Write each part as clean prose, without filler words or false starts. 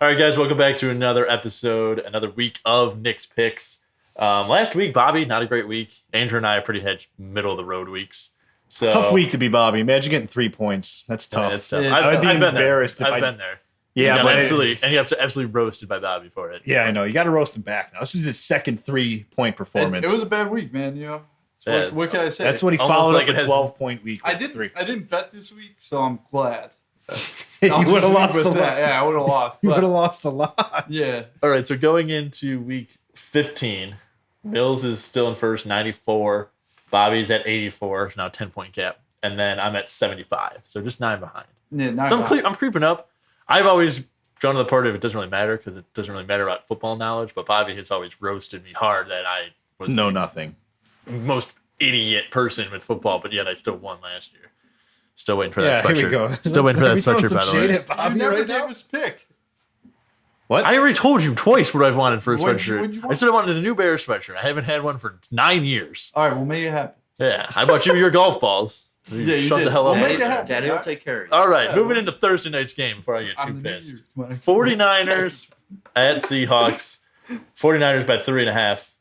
All right, guys, welcome back to another episode, another week of Nick's Picks. Last week, Bobby, not a great week. Andrew and I are pretty much middle of the road weeks. So Tough week to be Bobby. Imagine getting 3 points. That's tough. Yeah, it's tough. Yeah, I've I'd be been embarrassed there. if I've I- been there. Yeah, and but he got absolutely roasted by Bobby for it. yeah, I know. You got to roast him back now. This is his second 3-point performance. It was a bad week, man. You know, Yeah, what can I say? That's what he Almost followed like up it a has- 12-point week. I with didn't. three. I didn't bet this week, so I'm glad. You would have lost a lot. Yeah, I would have lost. You but would have lost a lot. Yeah, All right, so going into week 15, Mills is still in first, 94. Bobby's at 84, so now 10-point gap. And then I'm at 75, so just 9 behind. yeah. Not So bad. I'm creeping up. I've always drawn to the part of it doesn't really matter because it doesn't really matter about football knowledge, but Bobby has always roasted me hard that I was No, the nothing. most idiot person with football, but yet I still won last year. Still waiting for that Yeah, sweatshirt. here we go. Still waiting for that We throwing sweatshirt, some by the shade way. at Bobby You never right gave now? us pick. What? I already told you twice what I wanted for a What'd sweatshirt. you I want? said I wanted a New Bears sweatshirt. I haven't had one for 9 years. All right, we'll make it happen. Yeah, I bought you your golf balls. Yeah, you Shut did. the hell We'll up. make it happen. Daddy will take care of you. All right, Yeah, moving into Thursday night's game before I get too I'm the New pissed. Year's, man. 49ers at Seahawks. 49ers by 3.5.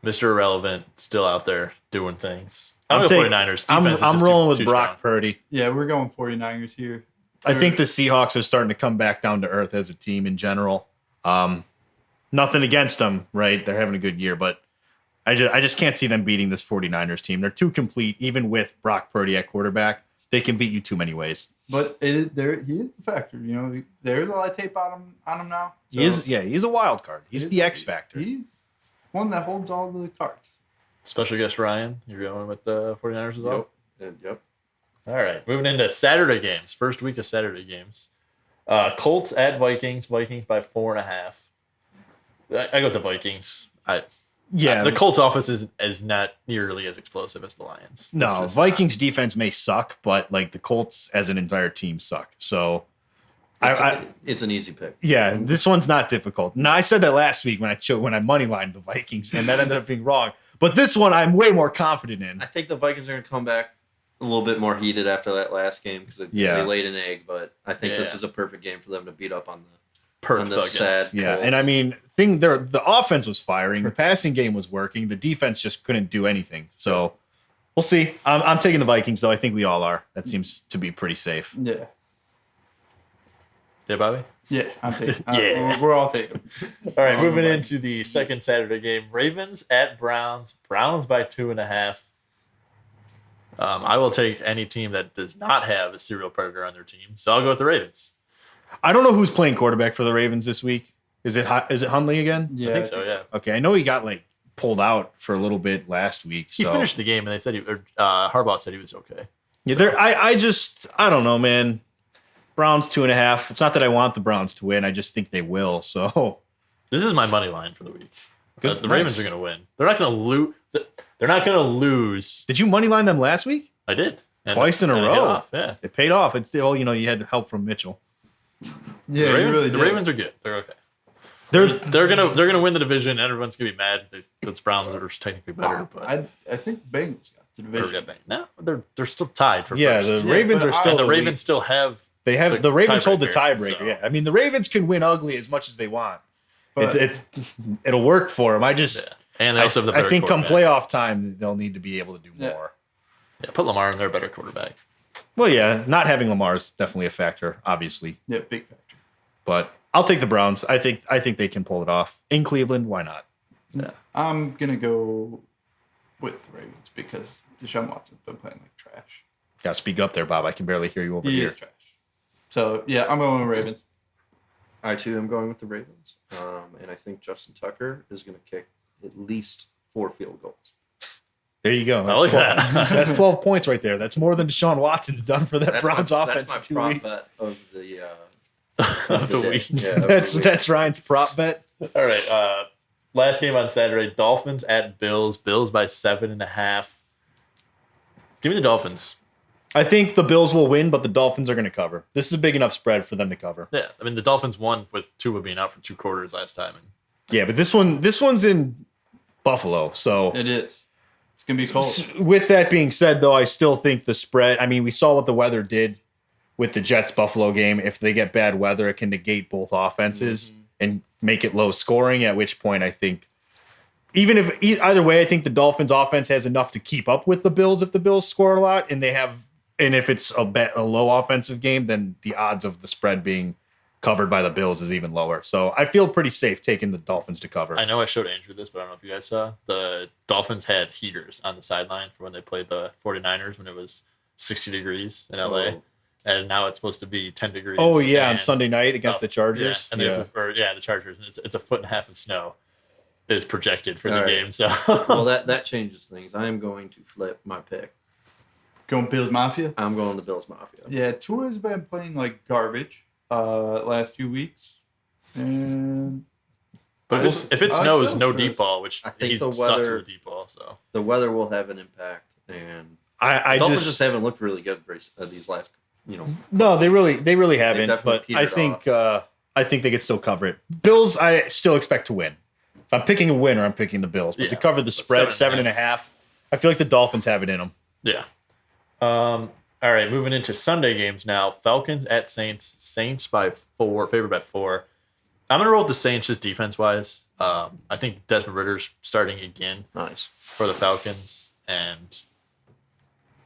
Mr. Irrelevant still out there doing things. I'm going taking- 49ers. I'm Defense is just rolling with too Brock strong. Purdy. Yeah, we're going 49ers here. I think the Seahawks are starting to come back down to earth as a team in general. Nothing against them, right? They're having a good year, but I just can't see them beating this 49ers team. They're too complete, even with Brock Purdy at quarterback. They can beat you too many ways. But he is a factor. You know, there's a lot of tape on him now. He is, he's a wild card. He's the X factor. He's one that holds all the cards. Special guest Ryan, you're going with the 49ers as well? Yep. All right, moving into Saturday games. First week of Saturday games. Colts at Vikings. Vikings by 4.5. I go with the Vikings. Yeah, The Colts offense is not nearly as explosive as the Lions. It's no, just Vikings defense may suck, but like the Colts as an entire team suck. So, It's an easy pick. yeah, this one's not difficult. Now I said that last week when I moneylined the Vikings, and that ended up being wrong. But this one I'm way more confident in. I think the Vikings are going to come back a little bit more heated after that last game because they laid an egg. But I think this Yeah. is a perfect game for them to beat up on the Perth the sad. Yeah, Colts. and I mean, the offense was firing, the passing game was working, the defense just couldn't do anything. So we'll see. I'm taking the Vikings, though. I think we all are. That seems to be pretty safe. Yeah. Yeah, Bobby? Yeah, I'm taking. Yeah. We're all taking. All right, moving into the second Saturday game. Ravens at Browns. Browns by 2.5. I will take any team that does not have a serial predator on their team. So I'll go with the Ravens. I don't know who's playing quarterback for the Ravens this week. Is it Hundley again? Yeah, I think so, yeah. Okay, I know he got pulled out for a little bit last week. He So. finished the game, and they said Harbaugh said he was okay. Yeah, I don't know, man. Browns 2.5. It's not that I want the Browns to win. I just think they will. So This is my money line for the week. Good, The Ravens nice. are going to win. They're not going to lose. They're not going to lose. did you moneyline them last week? I did. And- Twice in a and it row. hit off, yeah. It paid off. It's still, you had help from Mitchell. Yeah, The you Ravens, really the did. Ravens are good. They're okay. They're They're gonna win the division. Everyone's gonna be mad if those Browns are technically better, but I think Bengals got the they're division. good. No, they're still tied for yeah. first. The Ravens but are still And the elite. Ravens still have They have the Ravens hold the tiebreaker. so- Yeah, I mean the Ravens can win ugly as much as they want. But It'll work for them. Yeah. And they also have the better I think come quarterback. playoff time they'll need to be able to do Yeah. more. Yeah, put Lamar in their better quarterback. Well, yeah, not having Lamar is definitely a factor, obviously, yeah, big factor. but I'll take the Browns. I think they can pull it off in Cleveland. Why not? Yeah. I'm gonna go with the Ravens because Deshaun Watson's been playing like trash. Got to speak up there, Bob. I can barely hear you over He here. is trash. So yeah, I'm going with Ravens. I too am going with the Ravens, and I think Justin Tucker is going to kick at least 4 field goals. There you go. I like 12 that. That's 12 points right there. That's more than Deshaun Watson's done for that Browns offense in That's 2 my prop weeks. bet of the Of the day. week. Yeah, of the That's week. that's Ryan's prop bet. All right. Last game on Saturday: Dolphins at Bills. Bills by 7.5. Give me the Dolphins. I think the Bills will win, but the Dolphins are going to cover. This is a big enough spread for them to cover. Yeah, I mean the Dolphins won with Tua being out for 2 quarters last time, and Yeah, but this one's in Buffalo, so It is. It's gonna be cold. with that being said, though, I still think the spread. I mean, we saw what the weather did with the Jets Buffalo game. If they get bad weather, it can negate both offenses and make it low scoring. At which point, I think even if either way, I think the Dolphins offense has enough to keep up with the Bills if the Bills score a lot, and if it's a low offensive game, then the odds of the spread being covered by the Bills is even lower. So I feel pretty safe taking the Dolphins to cover. I know I showed Andrew this, but I don't know if you guys saw. The Dolphins had heaters on the sideline for when they played the 49ers when it was 60 degrees in LA. Oh. And now it's supposed to be 10 degrees. Oh yeah, on and- Sunday night against the Chargers. Yeah, the Chargers. And it's a foot and a half of snow is projected for the All right. game. So Well, that changes things. I am going to flip my pick. Going Bills Mafia. I'm going the Bills Mafia. Yeah, Tua's been playing like garbage last few weeks, and but if it I like snows, Bills no for deep this. ball, which I think he the sucks at weather- the deep ball. So The weather will have an impact, and I Dolphins just just haven't looked really good these last, no, they really haven't. definitely But I petered think I think they could still cover it. Bills, I still expect to win. If I'm picking a winner, I'm picking the Bills. But to Yeah, cover the but spread, 7.5. 7.5, I feel like the Dolphins have it in them. yeah. All right, moving into Sunday games now. Falcons at Saints. Saints by 4, favored by 4. I'm gonna roll with the Saints just defense wise. I think Desmond Ritter's starting again nice. for the Falcons, and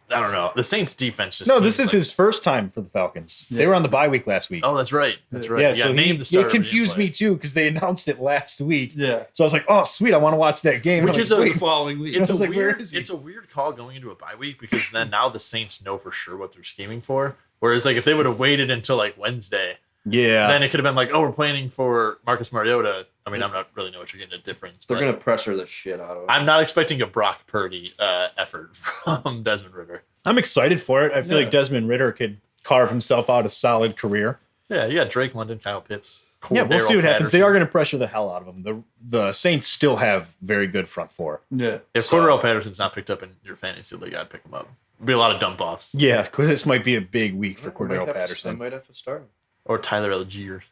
I don't know. The Saints defense just No, this seems is like- his first time for the Falcons. They Yeah. were on the bye week last week. Oh, that's right. That's right. yeah, so named the starter, it but he didn't confused play. me too because they announced it last week. yeah, So I was like, oh, sweet, I want to watch that game. Which I'm is like, a- wait, Following week. It's I was a like, where weird. is he? It's a weird call going into a bye week because then now the Saints know for sure what they're scheming for. Whereas like if they would have waited until like Wednesday, yeah. then it could have been like, oh, we're planning for Marcus Mariota. I mean, I'm not really know what you're getting a difference. They're But going to pressure the shit out of him. I'm not expecting a Brock Purdy effort from Desmond Ritter. I'm excited for it. I feel Yeah. like Desmond Ritter could carve himself out a solid career. Yeah, you got Drake London, Kyle Pitts. Yeah, we'll see Cordero what happens. They Patterson. are going to pressure the hell out of him. The Saints still have very good front four. yeah. If So- Cordero Patterson's not picked up in your fantasy league, I'd pick him up. It'd be a lot of dump offs. Yeah, because this might be a big week for I Cordero might Patterson. I might have to start him. Or Tyler Algier.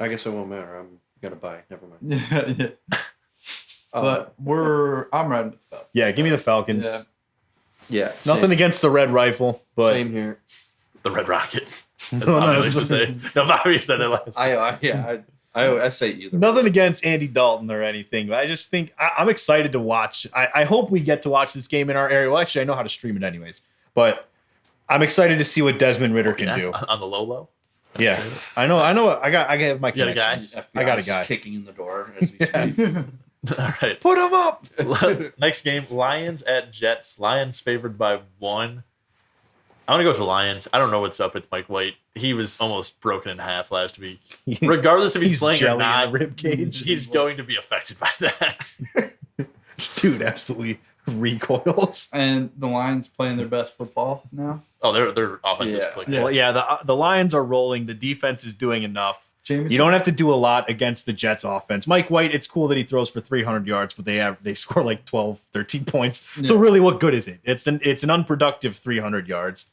I guess it won't matter. I'm going to buy. Never mind. Yeah, yeah. But I'm riding with the Falcons. Yeah, give me the Falcons. Yeah. Yeah. Nothing against the Red Rifle, but Same here. The Red Rocket. As No, Bobby no, likes to say. No, Bobby said it last. I say either. nothing against Andy Dalton or anything. But I just think I'm excited to watch. I hope we get to watch this game in our area. Well, actually, I know how to stream it anyways. But I'm excited to see what Desmond Ritter can Yeah, do. on the low. Yeah, I know. I have my You got a guy? connections. I got a guy. kicking in the door as we Yeah. speak. All right. Put him up. Next game, Lions at Jets. Lions favored by 1. I'm gonna go with the Lions. I don't know what's up with Mike White. He was almost broken in half last week. Regardless if he's playing or jelly in not, the rib cage. he's going to be affected by that. Dude, absolutely recoils. And the Lions playing their best football now. Oh, their offense is Yeah. clicking. Yeah. Well, yeah, the Lions are rolling. The defense is doing enough. Jameson. You don't have to do a lot against the Jets offense. Mike White, it's cool that he throws for 300 yards, but they score like 12, 13 points. So Yeah. really, what good is it? It's an unproductive 300 yards.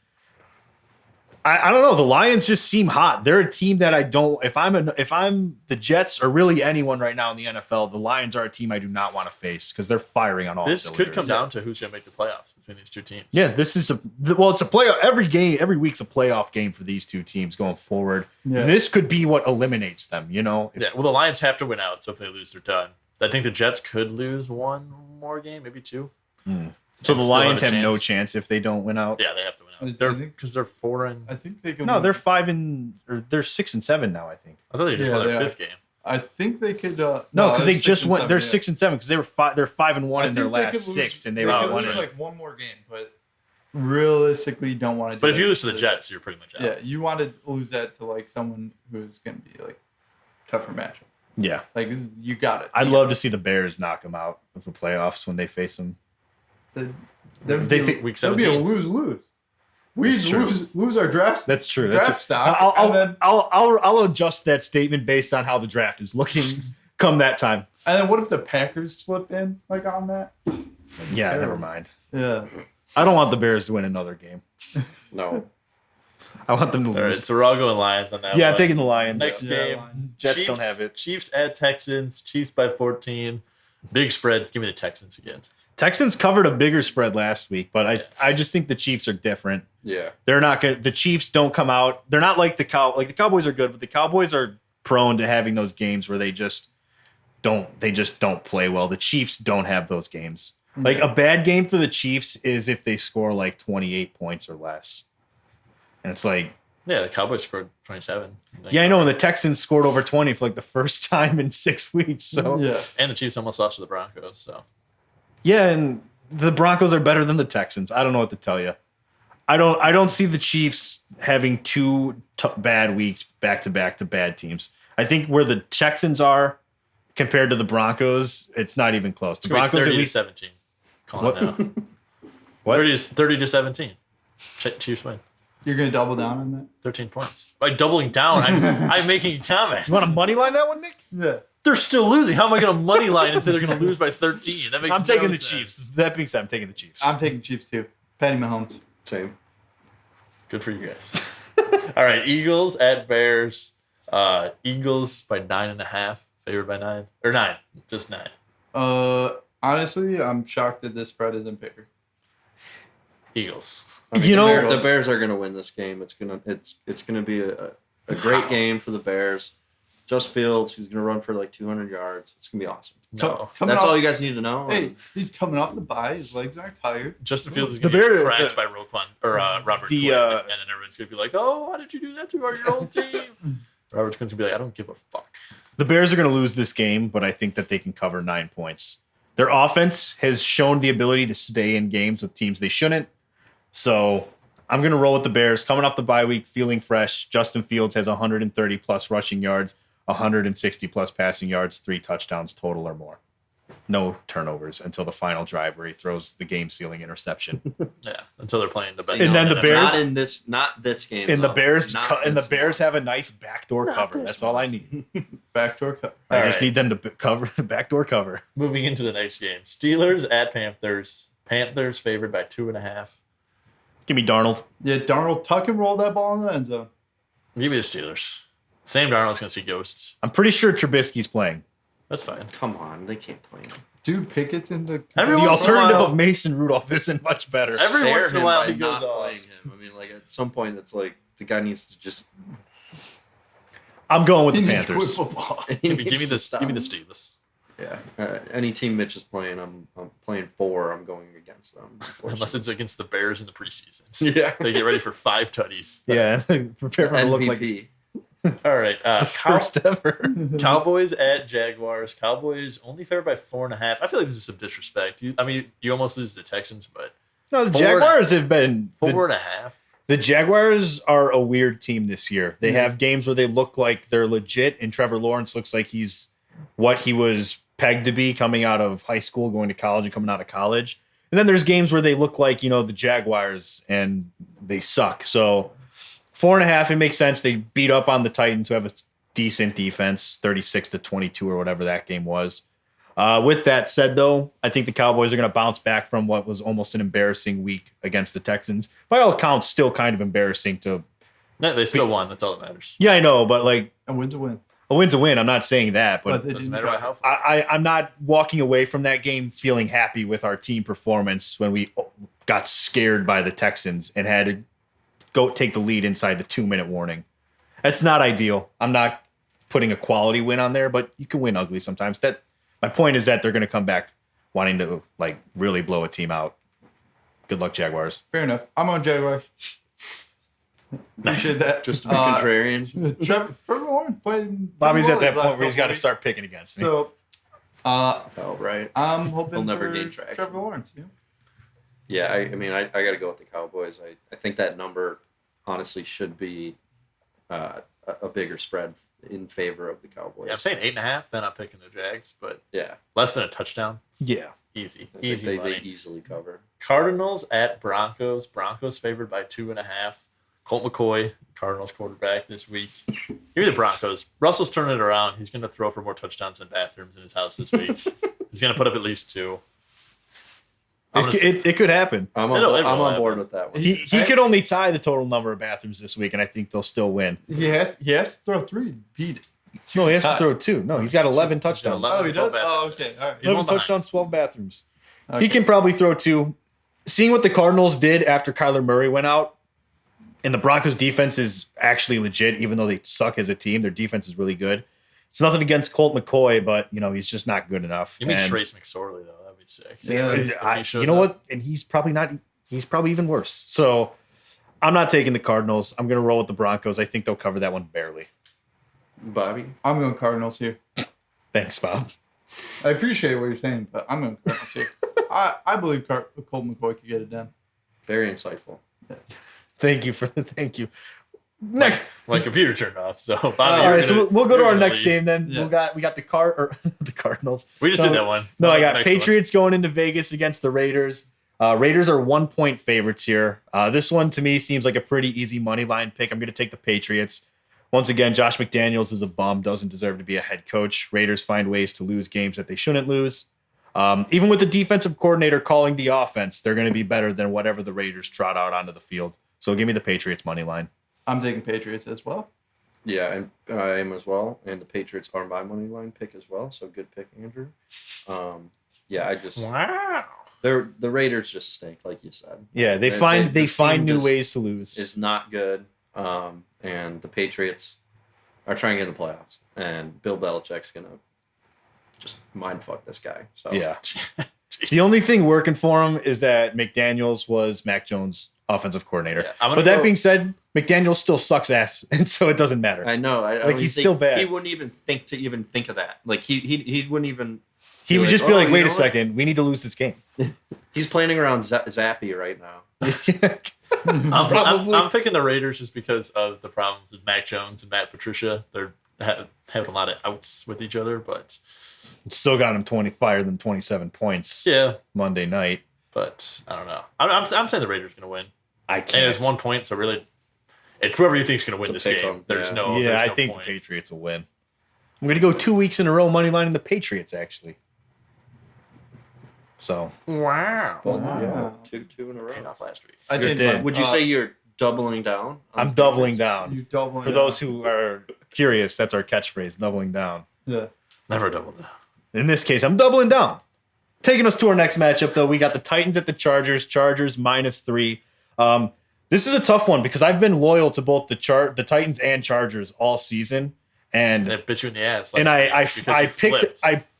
I don't know. The Lions just seem hot. They're a team that I don't. If I'm the Jets or really anyone right now in the NFL, the Lions are a team I do not want to face because they're firing on all. This could cylinders. come down to who's going to make the playoffs between these two teams. Yeah, this is it's a playoff. Every week's a playoff game for these two teams going forward. Yeah. And this could be what eliminates them. You know, If- Yeah, well, the Lions have to win out, so if they lose, they're done. I think the Jets could lose one more game, maybe 2. So And the still Lions have have a no chance. chance if they don't win out. Yeah, they have to win I out. They're think- because they're 4 and I think they can. No, win. they're 6-7 now. I think. I thought they just Yeah, won their they are. 5th game. I think they could. No, because they they're just 6 and went. 7, They're yeah. 6-7 because they were 5. They're 5-1 I in their think they last could lose- 6, and they they were could one. lose and- like one more game, but realistically, don't want to. But if you lose to the Jets, you're pretty much out. yeah, you want to lose that to like someone who's going to be like tougher matchup. Yeah, Like you got it. I'd love to see the Bears knock them out of the playoffs when they face them. That'd They be, think week that'd be a 17. lose-lose. We That's true. lose our draft. That's true. Draft That's stock, I'll, and then- I'll adjust that statement based on how the draft is looking come that time. And then what if the Packers slip in like on that? Yeah, terrible. never mind. Yeah. I don't want the Bears to win another game. No. I want them to All right, lose. so we're all going Lions on that Yeah, one. I'm taking the Lions. Next Yeah, game, Lions. Jets Chiefs, don't have it. Chiefs at Texans. Chiefs by 14. Big spread. Give me the Texans again. Texans covered a bigger spread last week, but I just think the Chiefs are different. Yeah. They're not going to, the Chiefs don't come out. They're not like the Cowboys are good, but the Cowboys are prone to having those games where they just don't play well. The Chiefs don't have those games. Like a bad game for the Chiefs is if they score like 28 points or less. And it's like, Yeah, the Cowboys scored 27. yeah, I know. And the Texans scored over 20 for like the first time in 6 weeks. So Yeah. And the Chiefs almost lost to the Broncos. So yeah, and the Broncos are better than the Texans. I don't know what to tell you. I don't see the Chiefs having two bad weeks back to back to bad teams. I think where the Texans are compared to the Broncos, it's not even close. The it's gonna be Broncos 30 at to least 17. Calling it now. What? 30 to 17. Chiefs win. You're gonna double down on that? 13 points. By doubling down, I'm making a comment. You want to money line that one, Nick? Yeah. They're still losing. How am I going to money line and say they're going to lose by 13? That makes I'm taking no the sense. Chiefs. That being said, I'm taking the Chiefs. I'm taking Chiefs too. Patty Mahomes. Same. Good for you guys. All right, Eagles at Bears. Eagles by 9.5, favored by 9 or 9, just 9. Honestly, I'm shocked that this spread isn't bigger. Eagles. I mean, You know- the Bears are going to win this game. It's gonna be a great game for the Bears. Just Fields, he's going to run for like 200 yards. It's going to be awesome. No, Coming That's off- all you guys need to know. Hey, he's coming off the bye. His legs aren't tired. Justin Fields is The going to Bears- get cracked by Roquan or Robert The, Quinn, and then everyone's going to be like, "Oh, why did you do that to your old team?" Robert Quinn's going to be like, "I don't give a fuck." The Bears are going to lose this game, but I think that they can cover 9 points. Their offense has shown the ability to stay in games with teams they shouldn't. So I'm going to roll with the Bears. Coming off the bye week, feeling fresh. Justin Fields has 130 plus rushing yards, 160 plus passing yards, 3 touchdowns total or more. No turnovers until the final drive where he throws the game-sealing interception. Yeah, until they're playing the best. And team then in the NFL. Bears- not this game. And the though. Bears Not and the this Bears one. have a nice backdoor cover. That's all I need. Backdoor cut. I All just right. need them to cover the backdoor cover. Moving into the next game, Steelers at Panthers. Panthers favored by 2.5. Give me Darnold. Yeah, Darnold tuck and roll that ball in the end zone. Give me the Steelers. Sam Darnold's going to see ghosts. I'm pretty sure Trubisky's playing. That's fine. Come on, they can't play him. Dude, Pickett's in the. Every The once in a alternative while- of Mason Rudolph isn't much better. Every Spare once in a him while by he goes not off. playing him. I mean, like at some point, it's like the guy needs to just. I'm going with He the needs to quit Panthers. football. Give me the Steelers. Yeah, any team Mitch is playing, I'm playing for. I'm going against them. Unless it's against the Bears in the preseason. yeah, They get ready for 5 tutties. Yeah, prepare for him to look like MVP. All right. the first ever. Cowboys at Jaguars. Cowboys only favored by 4.5. I feel like this is some disrespect. You almost lose the Texans, but No, the 4.5. Jaguars have been 4.5. The Jaguars are a weird team this year. They have games where they look like they're legit, and Trevor Lawrence looks like he's what he was pegged to be coming out of high school, going to college, and coming out of college. And then there's games where they look like, the Jaguars, and they suck. So 4.5, it makes sense. They beat up on the Titans, who have a decent defense, 36-22 or whatever that game was. With that said, though, I think the Cowboys are going to bounce back from what was almost an embarrassing week against the Texans. By all accounts, still kind of embarrassing to. No, they still won. That's all that matters. Yeah, I know, but like A win's a win. a win's a win. I'm not saying that, But but they Doesn't didn't matter by cover. how far. I'm not walking away from that game feeling happy with our team performance when we got scared by the Texans and had to go take the lead inside the 2-minute warning. That's not ideal. I'm not putting a quality win on there, but you can win ugly sometimes. My point is that they're going to come back wanting to like really blow a team out. Good luck, Jaguars. Fair enough. I'm on Jaguars. Appreciate that. Just to be contrarian. Trevor Lawrence played. Bobby's at that last point where he's got couple to weeks. start picking against me. So, Oh, right. I'm hoping He'll never for gain traction. Trevor Lawrence. Yeah. Yeah, I mean, I got to go with the Cowboys. I think that number honestly should be a bigger spread in favor of the Cowboys. Yeah, I'm saying 8.5. Then I'm picking the Jags, but Yeah, less than a touchdown. Yeah. Easy. I think Easy they money. easily cover. Cardinals at Broncos. Broncos favored by 2.5. Colt McCoy, Cardinals quarterback this week. Give me the Broncos. Russell's turning it around. He's going to throw for more touchdowns than bathrooms in his house this week. He's going to put up at least 2. It could happen. I'm It'll on happen. board with that one. He could only tie the total number of bathrooms this week, and I think they'll still win. He has to throw 3 to beat it. No, he has to throw 2. No, he's got 11 touchdowns. 11. Oh, he does? 12 Oh, bathrooms. okay. All right. He's one 11 behind. touchdowns, 12 bathrooms. He can probably throw 2. Seeing what the Cardinals did after Kyler Murray went out, and the Broncos defense is actually legit, even though they suck as a team. Their defense is really good. It's nothing against Colt McCoy, but he's just not good enough. You mean And Trace McSorley though? That'd be sick. Yeah. you know what? And he's probably not. He's probably even worse. So I'm not taking the Cardinals. I'm going to roll with the Broncos. I think they'll cover that one barely. Bobby. I'm going Cardinals here. Thanks, Bob. I appreciate what you're saying, but I'm going Cardinals here. I believe Colt McCoy could get it done. Very insightful. Thank you. Next. My computer turned off, so Bobby, All right, so we'll go to our next leave. game then. Yeah. We got the Cardinals. We just So- did that one. No, I got Next Patriots going into Vegas against the Raiders. Raiders are 1-point favorites here. This one to me seems like a pretty easy money line pick. I'm going to take the Patriots. Once again, Josh McDaniels is a bum, doesn't deserve to be a head coach. Raiders find ways to lose games that they shouldn't lose. Even with the defensive coordinator calling the offense, they're going to be better than whatever the Raiders trot out onto the field. So give me the Patriots money line. I'm taking Patriots as well. Yeah, and I am as well. And the Patriots are my money line pick as well. So good pick, Andrew. Yeah, one. Wow. the Raiders just stink, like you said. Yeah, they They- find this find team new just ways to lose. Is not good. And the Patriots are trying to get in the playoffs. And Bill Belichick's gonna just mind fuck this guy. So Yeah. Jeez. The only thing working for him is that McDaniels was Mac Jones' offensive coordinator. Yeah, I'm gonna But that go- being said, McDaniels still sucks ass, and so it doesn't matter. I know. I Like, don't he's think- still bad. He wouldn't even think of that. Like he wouldn't even. He would like, just be "Oh, like, you wait know a what?" second, we need to lose this game. He's planning around Zappy right now. I'm picking the Raiders just because of the problem with Mac Jones and Matt Patricia. They're having a lot of outs with each other, but Still got him 27 points yeah, Monday night. but I don't know. I'm saying the Raiders are going to win, I and can't. it's 1 point, so really, it's whoever you think is going to win It's this a pick game. 'em, There's yeah. no, yeah, there's I no think point. the Patriots will win. I'm going to go 2 weeks in a row money line in the Patriots, actually. So Wow, Wow. Yeah, two in a paid row. off last week. I You're changed dead. my- Would you say you're doubling down? I'm doubling down. you doubling For those who are curious, that's our catchphrase, doubling down. Yeah. Never double down. In this case, I'm doubling down. Taking us to our next matchup, though, we got the Titans at the Chargers. Chargers -3. This is a tough one because I've been loyal to both the Titans and Chargers all season, and It bit you in the ass. and I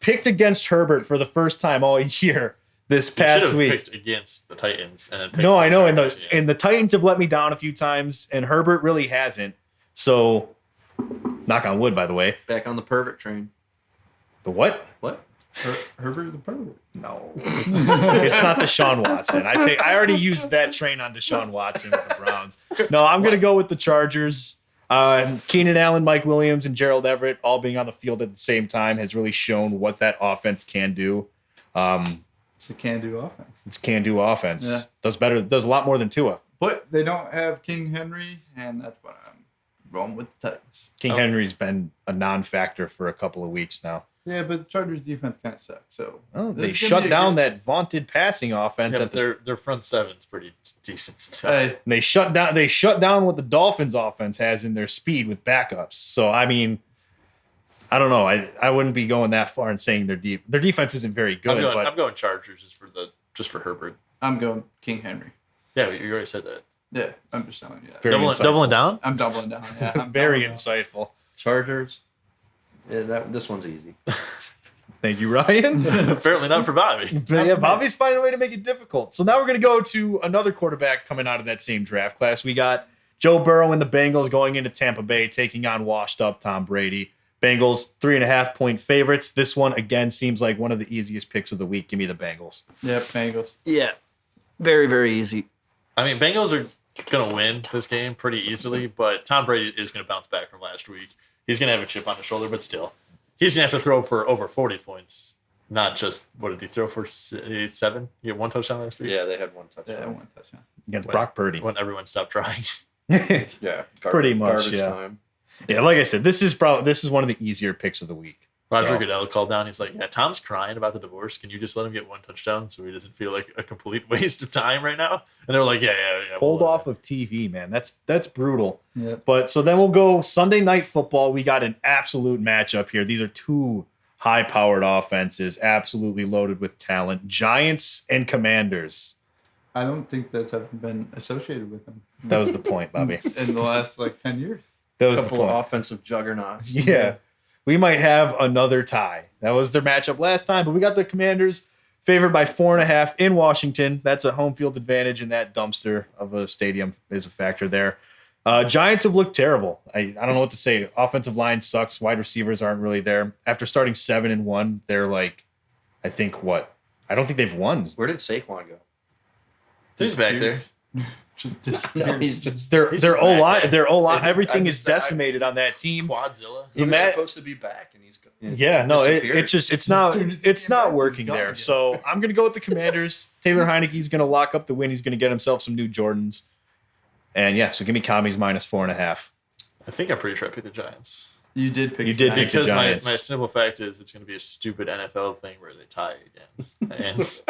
picked against Herbert for the first time all year this past week. Picked against the Titans and then picked No, I know, and Chargers, yeah. the Titans have let me down a few times, and Herbert really hasn't. So, knock on wood, by the way. Back on the pervert train. The what? What? Herbert the pervert. No, it's not Deshaun Watson. I already used that train on Deshaun Watson with the Browns. No, I'm going to go with the Chargers. Keenan Allen, Mike Williams, and Gerald Everett all being on the field at the same time has really shown what that offense can do. It's a can-do offense. It's can-do offense. Yeah. Does a lot more than Tua. But they don't have King Henry, and that's why I'm going with the Titans. King Oh. Henry's been a non-factor for a couple of weeks now. Yeah, but the Chargers defense kind of sucks. So Oh, this they is gonna shut be a down good- that vaunted passing offense Yeah, at but the their front seven's pretty decent still. Hey, They shut down what the Dolphins offense has in their speed with backups. So I mean, I don't know. I wouldn't be going that far and saying their defense isn't very good. I'm but going Chargers just for Herbert. I'm going King Henry. Yeah, you already said that. Yeah, I'm just telling you that. Very Doubling down. I'm doubling down. Yeah, I'm very doubling down. insightful. Chargers. Yeah, this one's easy. Thank you, Ryan. Apparently not for Bobby. But yeah, Bobby's finding a way to make it difficult. So now we're going to go to another quarterback coming out of that same draft class. We got Joe Burrow and the Bengals going into Tampa Bay, taking on washed up Tom Brady. Bengals 3.5-point favorites. This one again seems like one of the easiest picks of the week. Give me the Bengals. Yep, Bengals. Yeah. Very, very easy. I mean, Bengals are going to win this game pretty easily, but Tom Brady is going to bounce back from last week. He's going to have a chip on his shoulder, but still, he's going to have to throw for over 40 points. Not just, what did he throw for, 7? He had 1 touchdown last week? Yeah, they had one touchdown. Yeah, one touchdown. Against When- Brock Purdy. When everyone stopped trying. Yeah. Pretty much, garbage yeah. time. Yeah, like I said, this is one of the easier picks of the week. Roger So- Goodell called down. He's like, yeah, Tom's crying about the divorce. Can you just let him get 1 touchdown so he doesn't feel like a complete waste of time right now? And they were like, yeah. Pulled we'll- off of TV, man. That's brutal. Yep. But so then we'll go Sunday Night Football. We got an absolute matchup here. These are two high-powered offenses, absolutely loaded with talent. Giants and Commanders. I don't think that's ever been associated with them That was the point, Bobby. in the last 10 years. That was the couple point. of offensive juggernauts. Yeah. We might have another tie. That was their matchup last time, but we got the Commanders favored by 4.5 in Washington. That's a home field advantage, and that dumpster of a stadium is a factor there. Giants have looked terrible. I don't know what to say. Offensive line sucks. Wide receivers aren't really there. After starting 7-1, they're like, I think what? I don't think they've won. Where did Saquon go? He's back there. Just No, disappeared. he's just Their He's their back O line, there. their O line, And everything I is just- decimated on that team. Quadzilla. he was Matt- supposed to be back, and he's Yeah, no, it disappeared. just it's not soon as he it's came not back, he working was there. gone. So I'm gonna go with the Commanders. Taylor Heineke's gonna lock up the win. He's gonna get himself some new Jordans. And yeah, so give me commies minus 4.5. I think I'm pretty sure I picked the Giants. You did pick You did Giants. pick the Because my Giants. simple fact is it's going to be a stupid NFL thing where they tie again. And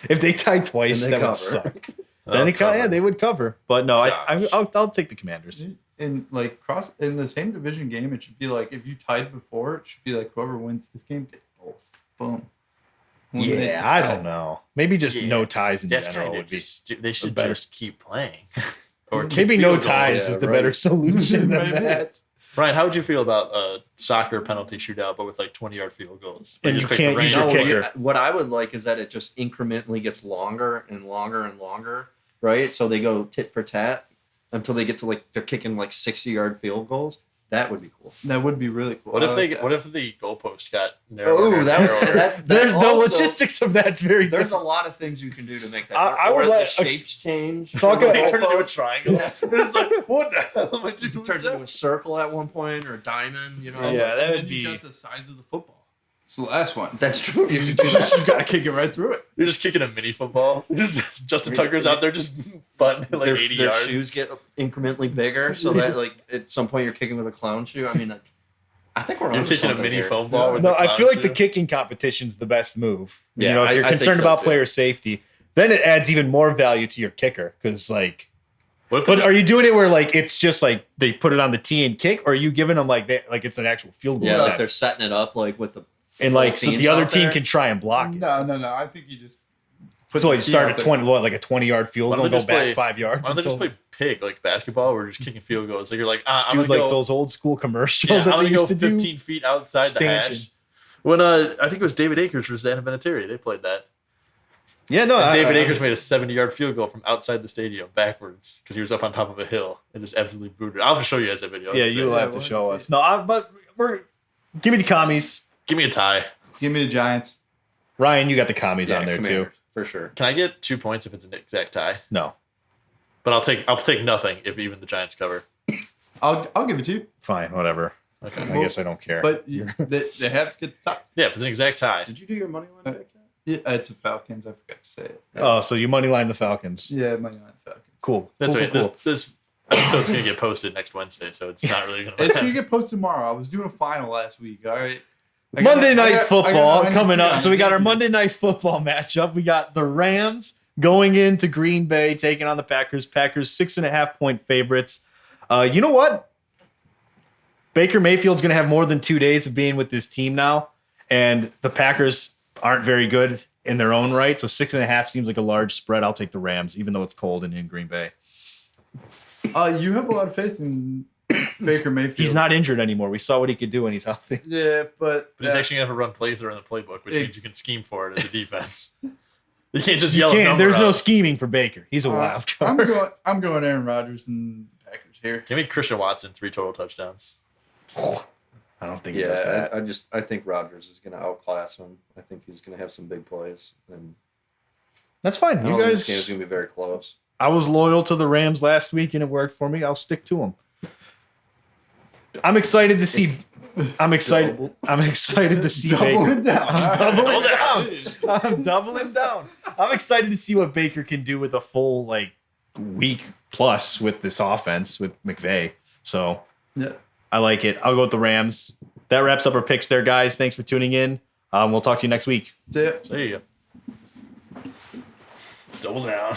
If they tie twice, And they that would cover. suck. they'll Then cover. they would cover. But no, Gosh. I'll take the Commanders. in in the same division game, it should be like if you tied before, it should be like whoever wins this game gets both. Boom. Eliminate Yeah, the I tie. don't know. Maybe just Yeah, no ties in That's general kind would of be. just they should better. just keep playing. Or kick Maybe no field goals. ties Yeah, is the right. better solution than Maybe. that. Ryan, how would you feel about a soccer penalty shootout, but with like 20-yard field goals? And Where you just pick can't the use your random- kicker. What I would like is that it just incrementally gets longer and longer and longer, right? So they go tit for tat until they get to like they're kicking like 60-yard field goals. That would be cool. That would be really cool. What I if like they? that. What if the goalpost got narrower? Oh, and narrower? There's the also- logistics of that's very There's a different. lot of things you can do to make that. I or would the like- shapes change. Talk for the about- They turn into a goalpost. triangle. It's like, what the hell am I doing? It turns into a circle at one point or a diamond. You know. Yeah, that And would then you be- got the size of the football. It's the last one. That's true. You You could do that. just gotta kick it right through it. You're just kicking a mini football. Justin Tucker's out there just butting it like 80 their yards. shoes get incrementally bigger, so that like at some point you're kicking with a clown shoe. I mean, I think we're You're on kicking a mini foam ball with No, the I clown feel like shoe. the kicking competition's the best move. Yeah, you know, if you're I think concerned so, about too. player safety, then it adds even more value to your kicker. Because like, What if they but just- are you doing it where like it's just like they put it on the tee and kick, or are you giving them like like it's an actual field goal Yeah, like attempt? they're setting it up like with the and like so teams the other out team there? can try and block it. No. I think you just put So the you key start out at there. 20, what, like a 20-yard field Why goal, don't go they just back play- 5 yards. Why don't they just until- play pig like basketball? Where we're just kicking field goals. Like you're like, I'm Dude, gonna like go, those old school yeah, commercials I'm that they gonna go used to do. 15 feet outside the hash. Stanchion. When I think it was David Akers versus Anna Vinatieri, they played that. Yeah, no, And David I- Akers made a 70-yard field goal from outside the stadium backwards because he was up on top of a hill and just absolutely booted. I'll have to show you guys that video. Yeah, It's you'll sick. have to we'll show have to us. No, but we're give me the commies. Give me a tie. Give me the Giants. Ryan, you got the commies on there too. Commanders, for sure. Can I get 2 points if it's an exact tie? No, But I'll take nothing if even the Giants cover. I'll give it to you. fine, whatever. Okay. I guess I don't care. But they have to get the top. Yeah, if it's an exact tie. Did you do your money line pick yet? Yeah, it's the Falcons. I forgot to say it. Oh, so you money line the Falcons. Yeah, money line Falcons. Cool. That's cool, right. cool, cool. This episode's gonna get posted next Wednesday, so it's not really gonna. It's gonna get posted tomorrow. I was doing a final last week. All right. Monday Night Football I got coming up. So we got our 93. Monday Night Football matchup. We got the Rams going into Green Bay taking on the Packers. Packers 6.5-point favorites. You know what? Baker Mayfield's going to have more than 2 days of being with this team now, and the Packers aren't very good in their own right. So 6.5 seems like a large spread. I'll take the Rams, even though it's cold and in Green Bay. You have a lot of faith in Baker Mayfield. He's not injured anymore. We saw what he could do when he's healthy. Yeah, but But he's actually gonna have to run plays that are in the playbook, which It- means you can scheme for it as a defense. You can't just yell. You a can't, number there's no out. scheming for Baker. He's a wild card. I'm going Aaron Rodgers and Packers here. Give me Christian Watson 3 total touchdowns. I don't think he does Yeah, that. I think Rodgers is going to outclass him. I think he's going to have some big plays, and That's fine. I You don't think this guys, game's going to be very close. I was loyal to the Rams last week and it worked for me. I'll stick to them. I'm excited to see. I'm excited. I'm excited to see Baker. Doubling down. I'm doubling down. I'm doubling down. I'm excited to see what Baker can do with a full like week plus with this offense with McVay. So Yeah. I like it. I'll go with the Rams. That wraps up our picks there, guys. Thanks for tuning in. We'll talk to you next week. See ya. There you go. Double down.